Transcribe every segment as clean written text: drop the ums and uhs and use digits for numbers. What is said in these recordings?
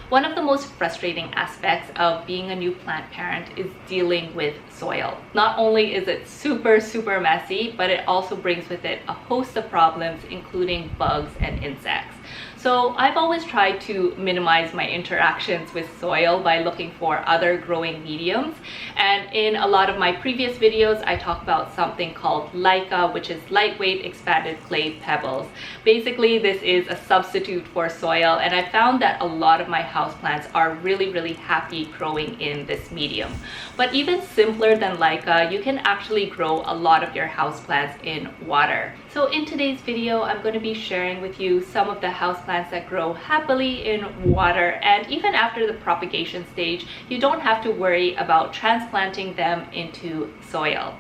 One of the most frustrating aspects of being a new plant parent is dealing with soil. Not only is it super messy, but it also brings with it a host of problems, including bugs and insects. So I've always tried to minimize my interactions with soil by looking for other growing mediums. And in a lot of my previous videos, I talk about something called LICA, which is lightweight expanded clay pebbles. Basically, this is a substitute for soil, and I found that a lot of my houseplants are really happy growing in this medium. But even simpler than LICA, you can actually grow a lot of your houseplants in water. So in today's video, I'm going to be sharing with you some of the houseplants that grow happily in water, and even after the propagation stage, you don't have to worry about transplanting them into soil.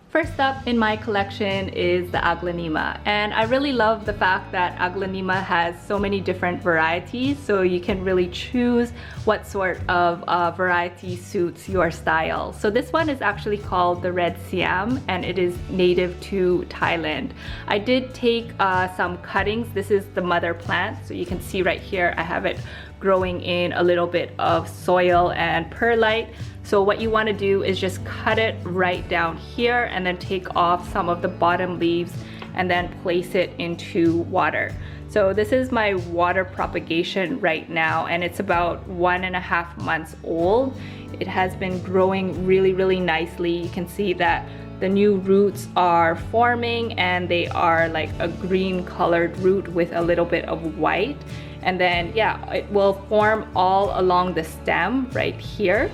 First up in my collection is the Aglaonema, and I really love the fact that Aglaonema has so many different varieties, so you can really choose what sort of variety suits your style. So this one is actually called the Red Siam, and it is native to Thailand. I did take some cuttings. This is the mother plant, so you can see right here I have it growing in a little bit of soil and perlite. So what you want to do is just cut it right down here and then take off some of the bottom leaves and then place it into water. So this is my water propagation right now, and it's about 1.5 months old. It has been growing really nicely. You can see that the new roots are forming, and they are like a green colored root with a little bit of white. And then yeah, it will form all along the stem right here.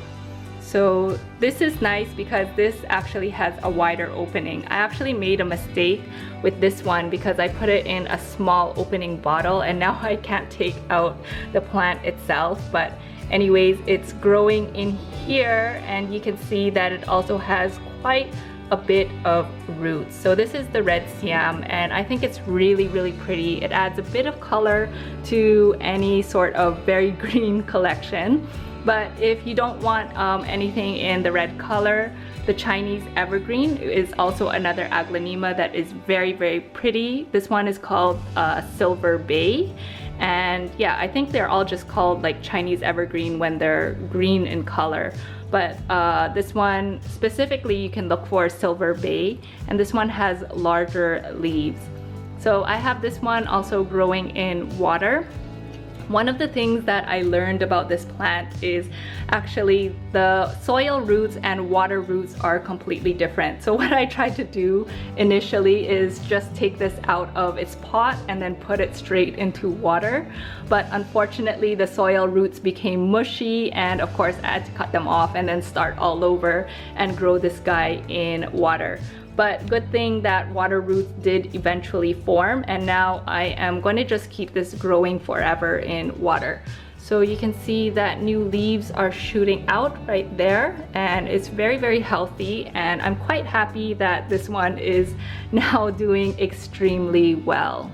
So this is nice because this actually has a wider opening. I actually made a mistake with this one because I put it in a small opening bottle, and now I can't take out the plant itself. But anyways, it's growing in here, and you can see that it also has quite a bit of roots. So this is the Red Siam, and I think it's really pretty. It adds a bit of color to any sort of very green collection. But if you don't want anything in the red color, the Chinese evergreen is also another Aglaonema that is very pretty. This one is called Silver Bay. And yeah, I think they're all just called like Chinese evergreen when they're green in color. But this one specifically you can look for Silver Bay, and this one has larger leaves. So I have this one also growing in water. One of the things that I learned about this plant is actually the soil roots and water roots are completely different. So what I tried to do initially is just take this out of its pot and then put it straight into water. But unfortunately, the soil roots became mushy, and of course I had to cut them off and then start all over and grow this guy in water. But good thing that water roots did eventually form, and now I am going to just keep this growing forever in water. So you can see that new leaves are shooting out right there, and it's very healthy, and I'm quite happy that this one is now doing extremely well.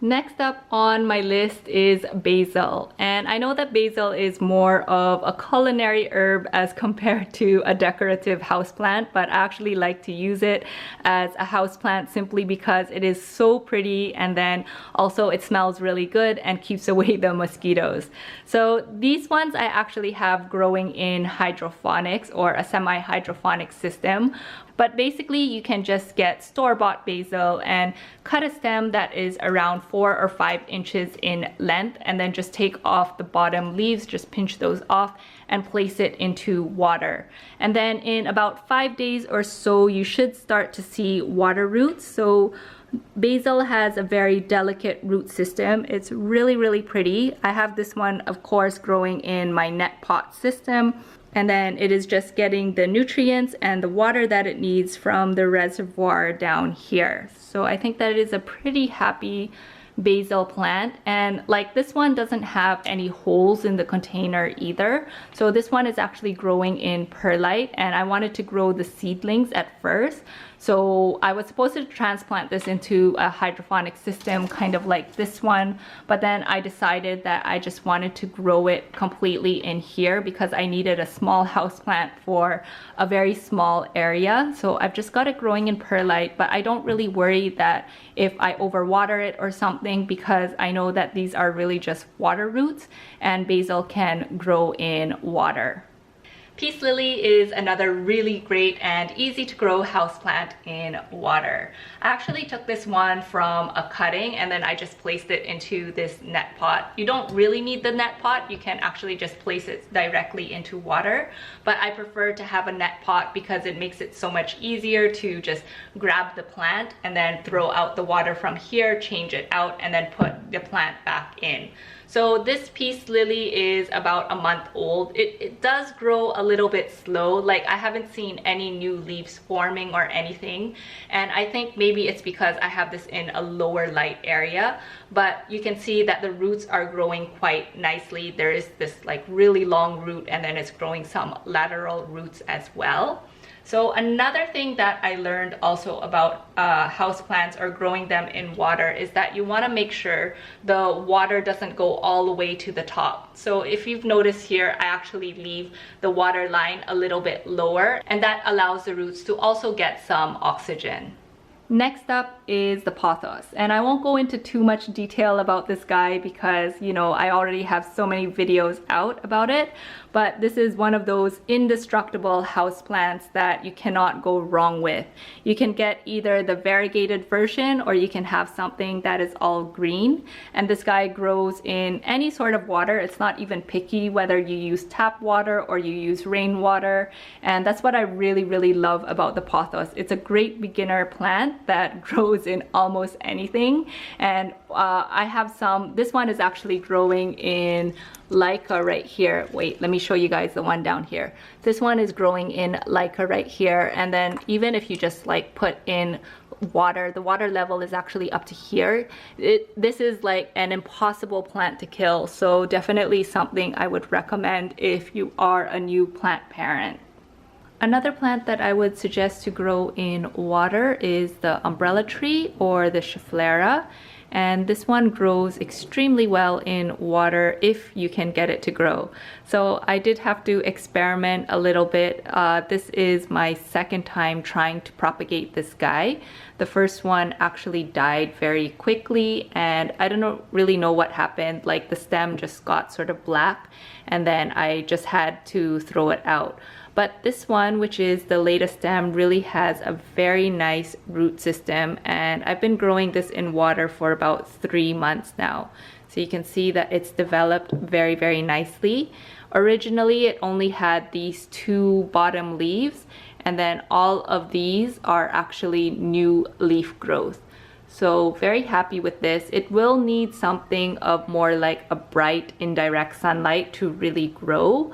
Next up on my list is basil, and I know that basil is more of a culinary herb as compared to a decorative houseplant, but I actually like to use it as a houseplant simply because it is so pretty, and then also it smells really good and keeps away the mosquitoes. So these ones I actually have growing in hydroponics or a semi-hydroponic system. But basically you can just get store-bought basil and cut a stem that is around 4 or 5 inches in length, and then just take off the bottom leaves, just pinch those off and place it into water. And then in about 5 days or so, you should start to see water roots. So basil has a very delicate root system. It's really pretty. I have this one, of course, growing in my net pot system. And then it is just getting the nutrients and the water that it needs from the reservoir down here. So I think that it is a pretty happy basil plant, and like this one doesn't have any holes in the container either. So this one is actually growing in perlite, and I wanted to grow the seedlings at first. So I was supposed to transplant this into a hydroponic system, kind of like this one, but then I decided that I just wanted to grow it completely in here because I needed a small houseplant for a very small area. So I've just got it growing in perlite, but I don't really worry that if I overwater it or something, because I know that these are really just water roots and basil can grow in water. Peace lily is another really great and easy to grow houseplant in water. I actually took this one from a cutting and then I just placed it into this net pot. You don't really need the net pot, you can actually just place it directly into water, but I prefer to have a net pot because it makes it so much easier to just grab the plant and then throw out the water from here, change it out, and then put the plant back in. So this peace lily is about a month old. It does grow a little bit slow. Like, I haven't seen any new leaves forming or anything. And I think maybe it's because I have this in a lower light area. But you can see that the roots are growing quite nicely. There is this like really long root and then it's growing some lateral roots as well. So another thing that I learned also about houseplants or growing them in water is that you want to make sure the water doesn't go all the way to the top. So if you've noticed here, I actually leave the water line a little bit lower, and that allows the roots to also get some oxygen. Next up is the Pothos, and I won't go into too much detail about this guy because, you know, I already have so many videos out about it, but this is one of those indestructible houseplants that you cannot go wrong with. You can get either the variegated version or you can have something that is all green, and this guy grows in any sort of water. It's not even picky whether you use tap water or you use rainwater, and that's what I really love about the Pothos. It's a great beginner plant that grows in almost anything, and I have some. This one is actually growing in Leica right here. Wait, let me show you guys the one down here. This one is growing in Leica right here, and then even if you just like put in water, the water level is actually up to here. This is like an impossible plant to kill, so definitely something I would recommend if you are a new plant parent. Another plant that I would suggest to grow in water is the umbrella tree or the Schefflera. And this one grows extremely well in water if you can get it to grow. So I did have to experiment a little bit. This is my second time trying to propagate this guy. The first one actually died very quickly, and I don't really know what happened. Like, the stem just got sort of black, and then I just had to throw it out. But this one, which is the latest stem, really has a very nice root system, and I've been growing this in water for about 3 months now. So you can see that it's developed very nicely. Originally, it only had these 2 bottom leaves, and then all of these are actually new leaf growth. So very happy with this. It will need something of more like a bright indirect sunlight to really grow.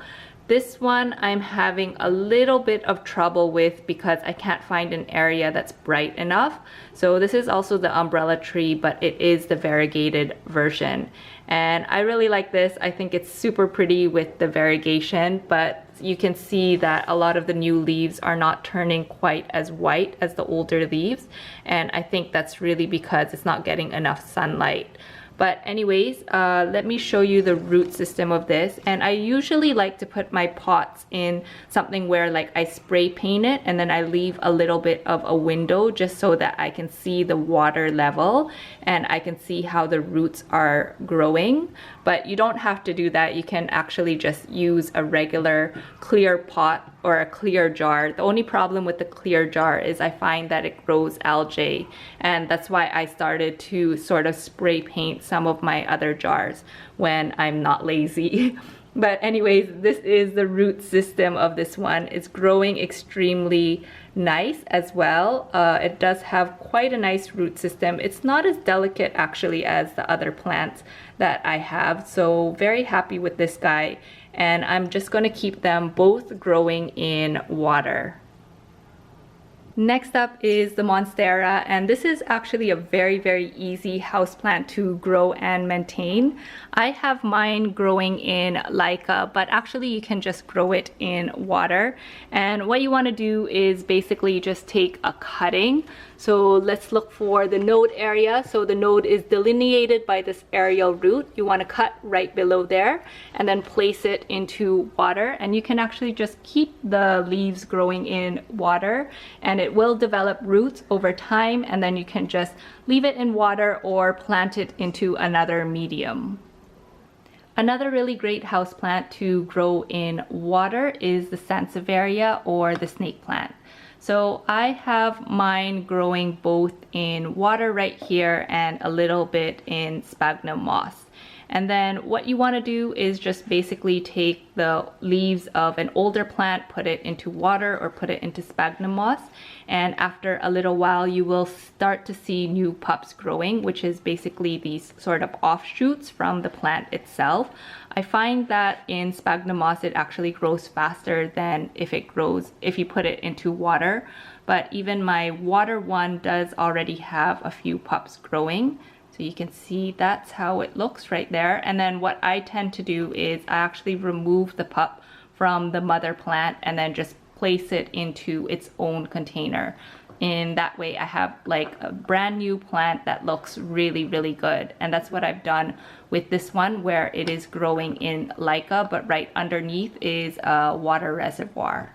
This one I'm having a little bit of trouble with because I can't find an area that's bright enough. So this is also the umbrella tree, but it is the variegated version. And I really like this. I think it's super pretty with the variegation, but you can see that a lot of the new leaves are not turning quite as white as the older leaves. And I think that's really because it's not getting enough sunlight. But anyways, let me show you the root system of this. And I usually like to put my pots in something where like I spray paint it and then I leave a little bit of a window just so that I can see the water level and I can see how the roots are growing. But you don't have to do that. You can actually just use a regular clear pot or a clear jar. The only problem with the clear jar is I find that it grows algae, and that's why I started to sort of spray paint some of my other jars when I'm not lazy. But anyways, this is the root system of this one. It's growing extremely nice as well. It does have quite a nice root system. It's not as delicate actually as the other plants that I have, so very happy with this guy. And I'm just going to keep them both growing in water. Next up is the Monstera, and this is actually a very easy houseplant to grow and maintain. I have mine growing in Leica, but actually you can just grow it in water. And what you want to do is basically just take a cutting. So let's look for the node area. So the node is delineated by this aerial root. You want to cut right below there and then place it into water. And you can actually just keep the leaves growing in water, and it will develop roots over time, and then you can just leave it in water or plant it into another medium. Another really great houseplant to grow in water is the Sansevieria or the snake plant. So I have mine growing both in water right here and a little bit in sphagnum moss. And then what you want to do is just basically take the leaves of an older plant, put it into water or put it into sphagnum moss. And after a little while, you will start to see new pups growing, which is basically these sort of offshoots from the plant itself. I find that in sphagnum moss, it actually grows faster than if you put it into water. But even my water one does already have a few pups growing. So you can see that's how it looks right there. And then what I tend to do is I actually remove the pup from the mother plant and then just place it into its own container. In that way I have like a brand new plant that looks really good. And that's what I've done with this one, where it is growing in Leica, but right underneath is a water reservoir.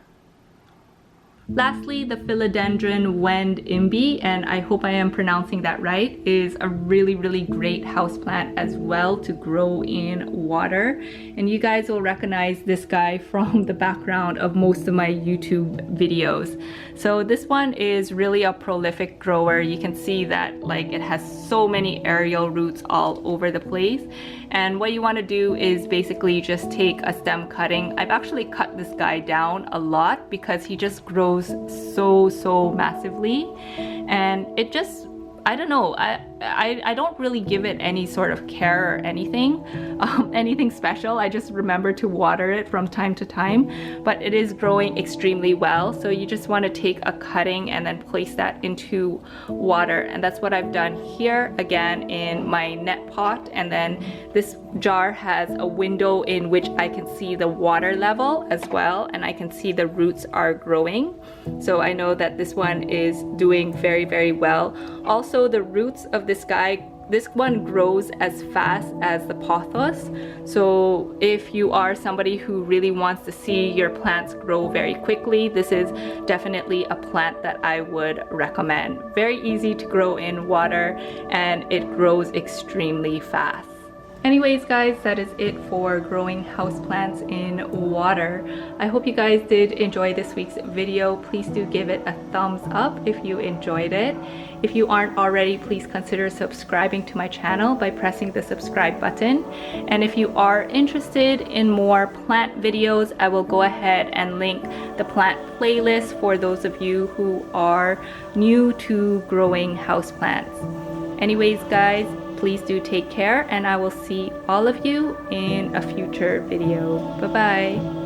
Lastly, the philodendron Wend Imbe, and I hope I am pronouncing that right, is a really great houseplant as well to grow in water. And you guys will recognize this guy from the background of most of my YouTube videos. So this one is really a prolific grower. You can see that like it has so many aerial roots all over the place. And what you want to do is basically just take a stem cutting. I've actually cut this guy down a lot because he just grows so massively, and it just, I don't know, I don't really give it any sort of care or anything, anything special. I just remember to water it from time to time, but it is growing extremely well. So you just want to take a cutting and then place that into water. And that's what I've done here, again in my net pot. And then this jar has a window in which I can see the water level as well, and I can see the roots are growing. So I know that this one is doing very well. Also, the roots of this one grows as fast as the Pothos. So if you are somebody who really wants to see your plants grow very quickly, this is definitely a plant that I would recommend. Very easy to grow in water, and it grows extremely fast. Anyways guys, that is it for growing houseplants in water. I hope you guys did enjoy this week's video. Please do give it a thumbs up if you enjoyed it. If you aren't already, please consider subscribing to my channel by pressing the subscribe button. And if you are interested in more plant videos, I will go ahead and link the plant playlist for those of you who are new to growing houseplants. Anyways guys, please do take care, and I will see all of you in a future video. Bye bye.